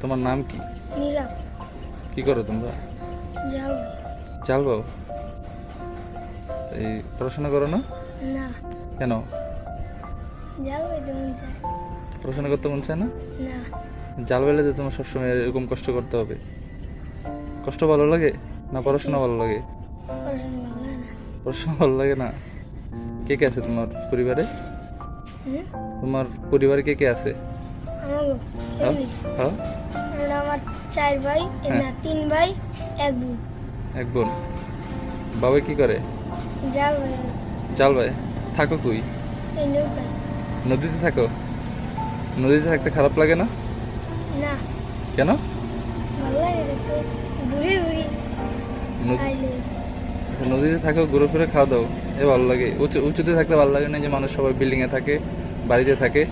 তোমার নাম কি? নীরব। কি করো তোমরা? যাও। চালবাও? এই পড়াশোনা করো না না। কেন? যাও তেমন যায় পড়াশোনা করতে মন চায় না? না। জাল বেলাতে তোমার সবসময় এরকম কষ্ট করতে হবে? কষ্ট ভালো লাগে না পড়াশোনা ভালো লাগে? পড়াশোনা ভালো লাগে না। পড়াশোনা ভালো লাগে না? কে কে আছে তোমার পরিবারে? হুম? তোমার পরিবারে কে কে আছে? আমাগো হ্যাঁ? হ্যাঁ? আমার 4 ভাই না 3 ভাই 1 বোন। এক বোন। বাবা কি করে? যাও জাল ভাই। থাকো কই? এই নৌকা। নদীতে থাকো? নদীতে থাকতে খারাপ লাগে না? না, কেন? ভালো লাগে দেখতে। ঘুরে ঘুরি নদ- খাইলে। নদীতে থাকো, ঘুরে ফিরে খাওয়া দাও, এ ভালো লাগে। উঁচুতে থাকতে ভালো লাগে না? যে মানুষ সবাই বিল্ডিং এ থাকে, বাড়িতে থাকে।